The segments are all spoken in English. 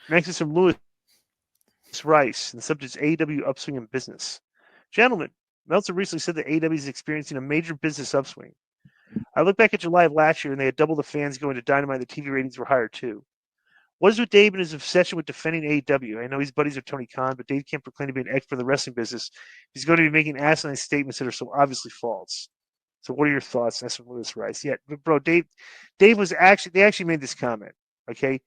Next is from Lewis Rice, and the subject is AEW upswing in business. Gentlemen, Meltzer recently said that AEW is experiencing a major business upswing. I look back at July of last year, and they had double the fans going to Dynamite. The TV ratings were higher too. What is with Dave and his obsession with defending AEW? I know he's buddies with Tony Khan, but Dave can't proclaim to be an expert in the wrestling business. He's going to be making asinine statements that are so obviously false. So, what are your thoughts? That's from Lewis Rice. Yeah, but bro, Dave was actually they actually made this comment. Okay,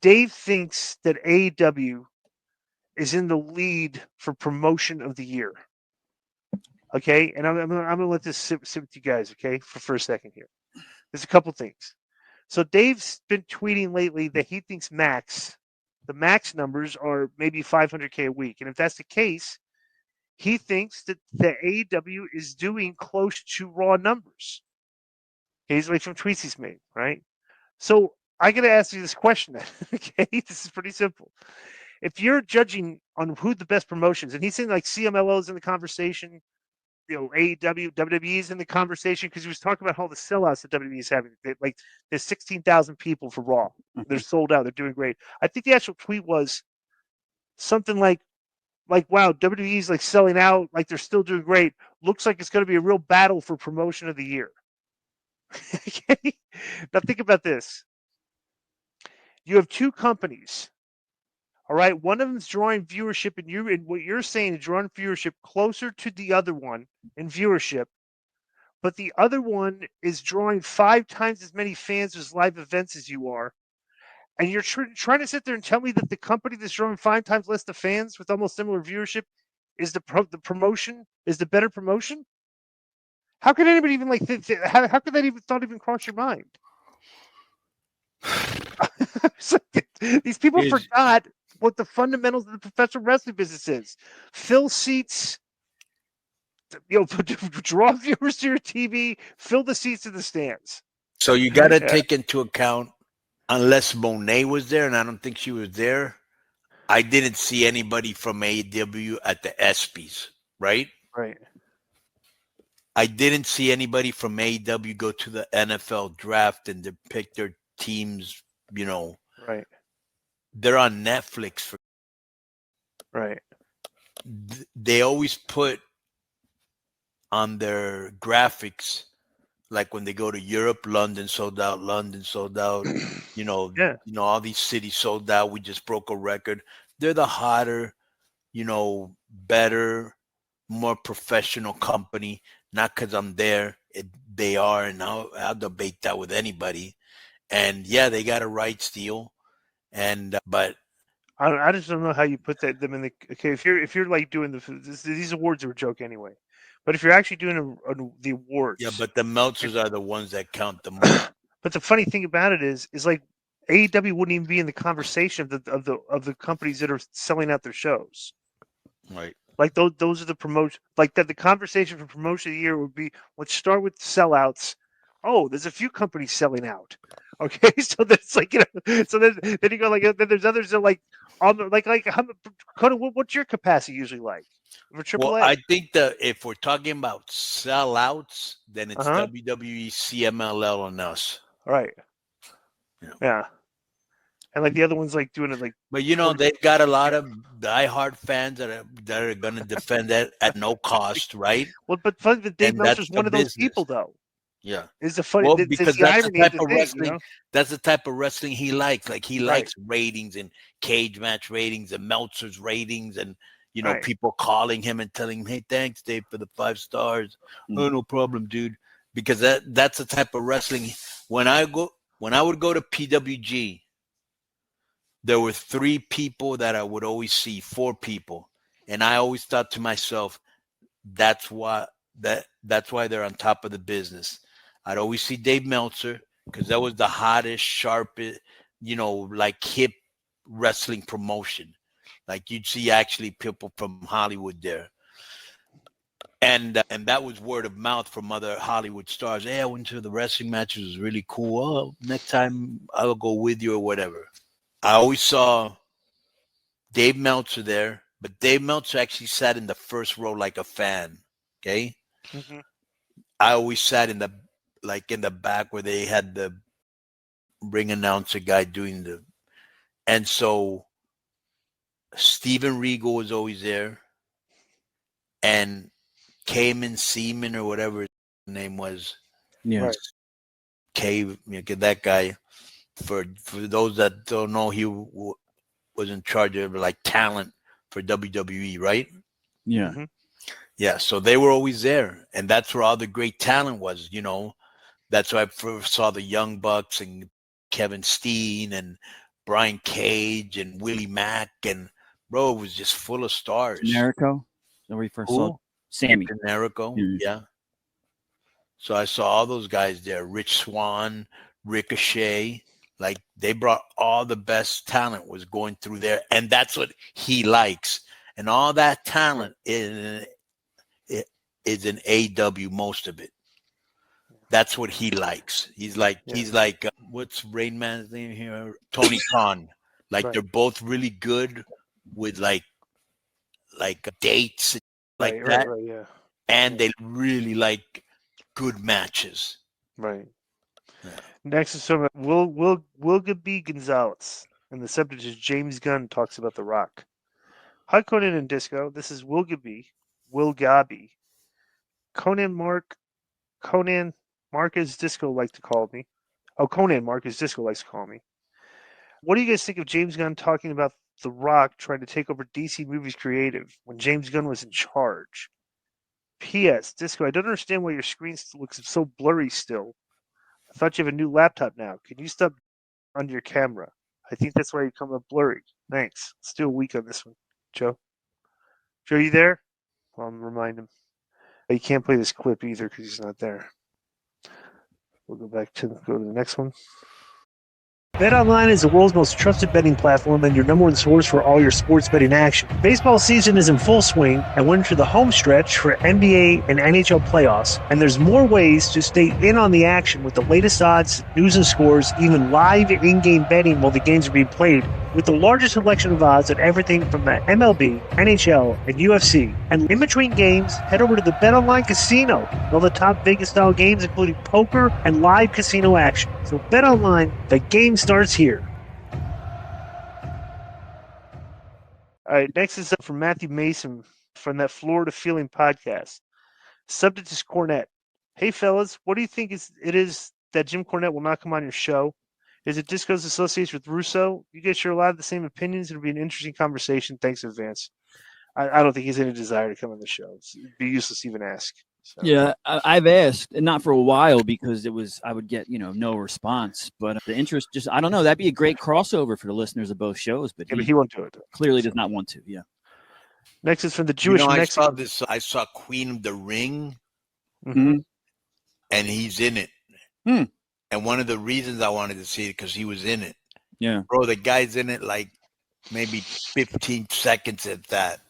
Dave thinks that AEW is in the lead for promotion of the year. Okay, and I'm going to let this sit with you guys. Okay, for a second here. There's a couple things. So Dave's been tweeting lately that he thinks the max numbers are maybe 500K a week, and if that's the case, he thinks that the AEW is doing close to Raw numbers. He's like from tweets he's made, right? So I got to ask you this question then. Okay, this is pretty simple. If you're judging on who the best promotions, and he's saying like CMLL is in the conversation, AEW, WWE is in the conversation because he was talking about all the sellouts that WWE is having. Like there's 16,000 people for Raw. They're sold out. They're doing great. I think the actual tweet was something like wow, WWE's like selling out, like they're still doing great. Looks like it's going to be a real battle for promotion of the year. Okay? Now think about this. You have two companies. All right, one of them's drawing viewership, and what you're saying is drawing viewership closer to the other one in viewership, but the other one is drawing 5 times as many fans as live events as you are, and you're trying to sit there and tell me that the company that's drawing 5 times less the fans with almost similar viewership is the promotion is the better promotion? How could anybody even like how could that even thought even cross your mind? So, these people forgot what the fundamentals of the professional wrestling business is. Fill seats, draw viewers to your TV, fill the seats in the stands. So you got to take into account, unless Monet was there, and I don't think she was there, I didn't see anybody from AEW at the ESPYs, right? Right. I didn't see anybody from AEW go to the NFL draft and to pick their teams, Right. They're on Netflix. Right. They always put on their graphics, like when they go to Europe, London sold out, all these cities sold out. We just broke a record. They're the hotter, better, more professional company. Not because I'm there. They are, and I'll debate that with anybody. And yeah, they got a rights deal. And but I just don't know how you put them in the okay. If you're like doing these awards are a joke anyway, but if you're actually doing the awards, yeah, but the Meltzers are the ones that count the most. But the funny thing about it is like AEW wouldn't even be in the conversation of the companies that are selling out their shows. Right. Like those are the promotion. Like that, the conversation for promotion of the year would be let's start with sellouts. Oh, there's a few companies selling out. Okay, so that's like so then you go like then there's others that are like what's your capacity usually like for AAA? Well, I think that if we're talking about sellouts, then it's WWE, CMLL, and us. Right. Yeah. And like the other ones like doing it like. But they've got a lot of diehard fans that are going to defend that at no cost, right? Well, but funny that Dave Meltzer's one of those people, though. Yeah, is the funny because that's the type of wrestling. That's the type of wrestling he likes. Like he likes ratings and cage match ratings and Meltzer's ratings, and people calling him and telling him, "Hey, thanks, Dave, for the 5 stars." Oh, no problem, dude. Because that's the type of wrestling. When I would go to PWG, there were 3 people that I would always see, 4 people, and I always thought to myself, that's why they're on top of the business. I'd always see Dave Meltzer because that was the hottest, sharpest, like hip wrestling promotion. Like you'd see actually people from Hollywood there. And that was word of mouth from other Hollywood stars. Hey, I went to the wrestling matches. It was really cool. Oh, next time I'll go with you or whatever. I always saw Dave Meltzer there, but Dave Meltzer actually sat in the first row like a fan. Okay. Mm-hmm. I always sat in the back where they had the ring announcer guy doing and so Steven Regal was always there, and Cayman Seaman or whatever his name was. Yeah. Right. Cave, that guy. For those that don't know, he was in charge of like talent for WWE, right? Yeah. Mm-hmm. Yeah, so they were always there, and that's where all the great talent was. You know, that's why I first saw the Young Bucks and Kevin Steen and Brian Cage and Willie Mack, and bro, it was just full of stars. Generico. So we first saw Sammy. Generico, yeah. So I saw all those guys there. Rich Swann, Ricochet. Like, they brought all the best talent was going through there, and that's what he likes. And all that talent is in AEW, most of it. That's what he likes. He's like what's Rain Man's name here? Tony Khan. Like, they're both really good with like dates like that. Right, yeah. And they really like good matches. Right. Yeah. Next is from Willoughby Gonzalez, and the subject is James Gunn talks about The Rock. Hi, Konnan and Disco. This is Will Gabi. Konnan Marcus Disco like to call me. Oh, Konnan Marcus Disco likes to call me. What do you guys think of James Gunn talking about The Rock trying to take over DC Movies creative when James Gunn was in charge? P.S. Disco, I don't understand why your screen looks so blurry still. I thought you have a new laptop now. Can you stop on your camera? I think that's why you come up blurry. Thanks. Let's do a week on this one. Joe? Joe, you there? Well, I'm remind him. You can't play this clip either because he's not there. We'll go to the next one. BetOnline is the world's most trusted betting platform and your number one source for all your sports betting action. Baseball season is in full swing, and we're into the home stretch for NBA and NHL playoffs, and there's more ways to stay in on the action with the latest odds, news and scores, even live in-game betting while the games are being played, with the largest selection of odds on everything from the MLB, NHL, and UFC. And in between games, head over to the BetOnline Casino, all the top Vegas-style games, including poker and live casino action. So BetOnline, the game starts here. All right, next is up from Matthew Mason from that Florida Feeling podcast. Subject is Cornette. Hey, fellas, what do you think it is that Jim Cornette will not come on your show? Is it Disco's association with Russo? You guys share a lot of the same opinions. It'll be an interesting conversation. Thanks in advance. I don't think he's any desire to come on the show. It'd be useless to even ask. So. Yeah, I've asked, and not for a while because I would get no response. But the interest I don't know. That'd be a great crossover for the listeners of both shows. But he won't do it. Clearly does not want to. Yeah. Next is from the Jewish Mexican. I saw Queen of the Ring, mm-hmm. and he's in it. And one of the reasons I wanted to see it because he was in it. Yeah, bro, the guy's in it like maybe 15 seconds at that.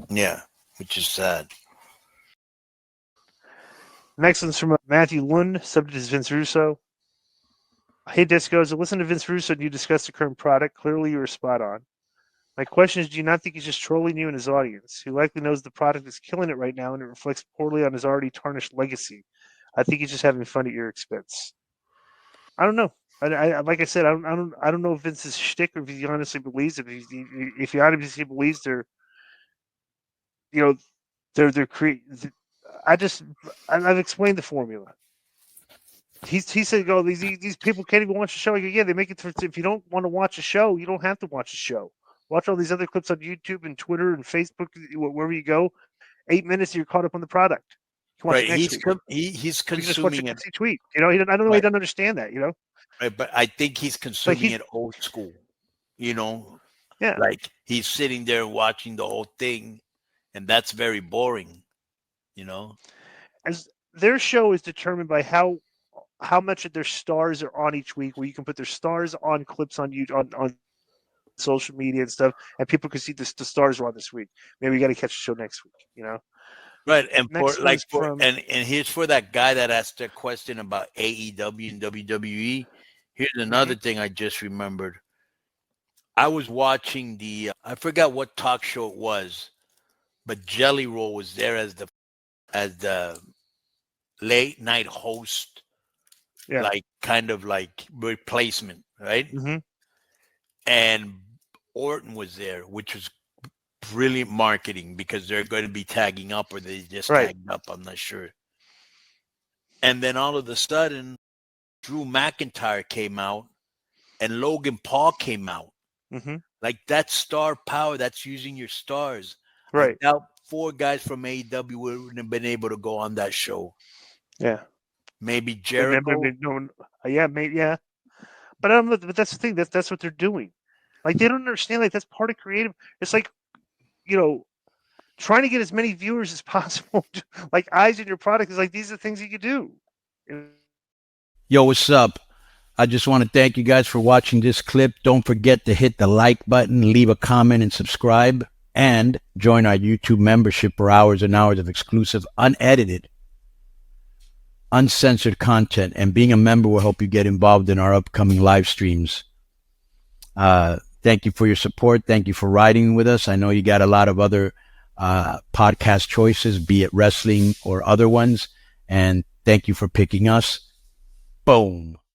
Yeah, which is sad. Next one's from Matthew Lund. Subject is Vince Russo. Hey, Discos, I listened to Vince Russo and you discussed the current product. Clearly, you were spot on. My question is, do you not think he's just trolling you and his audience, who likely knows the product is killing it right now and it reflects poorly on his already tarnished legacy? I think he's just having fun at your expense. I don't know. I like I said, I don't know if Vince's shtick or if he honestly believes it. If he honestly believes they're I've explained the formula. He said, "Oh, these people can't even watch the show." I go, yeah, they make it. If you don't want to watch a show, you don't have to watch a show. Watch all these other clips on YouTube and Twitter and Facebook, wherever you go. 8 minutes, you're caught up on the product. Right, he's consuming it. Tweet. I don't know. He doesn't understand that. Right, but I think he's consuming it old school. Yeah, like he's sitting there watching the whole thing, and that's very boring. As their show is determined by how much of their stars are on each week, where you can put their stars on clips on YouTube, on social media and stuff, and people can see the stars are on this week. Maybe we got to catch the show next week. Right, and here's for that guy that asked a question about AEW and WWE. Here's another thing I just remembered. I was watching I forgot what talk show it was, but Jelly Roll was there as the late night host, like kind of like replacement, right? Mm-hmm. And Orton was there, which was brilliant marketing because they're going to be tagging up, or they just Right. tagged up. I'm not sure. And then all of a sudden, Drew McIntyre came out and Logan Paul came out. Mm-hmm. Like, that's star power. That's using your stars. Right. I doubt 4 guys from AEW wouldn't have been able to go on that show. Yeah. Maybe Jericho. Maybe, yeah. But I don't know. But that's the thing. That's what they're doing. Like, they don't understand. Like, that's part of creative. It's like, trying to get as many viewers as possible, like eyes in your product, is like, these are the things you could do. Yo, what's up? I just want to thank you guys for watching this clip. Don't forget to hit the like button, leave a comment, and subscribe. And join our YouTube membership for hours and hours of exclusive, unedited, uncensored content. And being a member will help you get involved in our upcoming live streams. Thank you for your support. Thank you for riding with us. I know you got a lot of other podcast choices, be it wrestling or other ones. And thank you for picking us. Boom.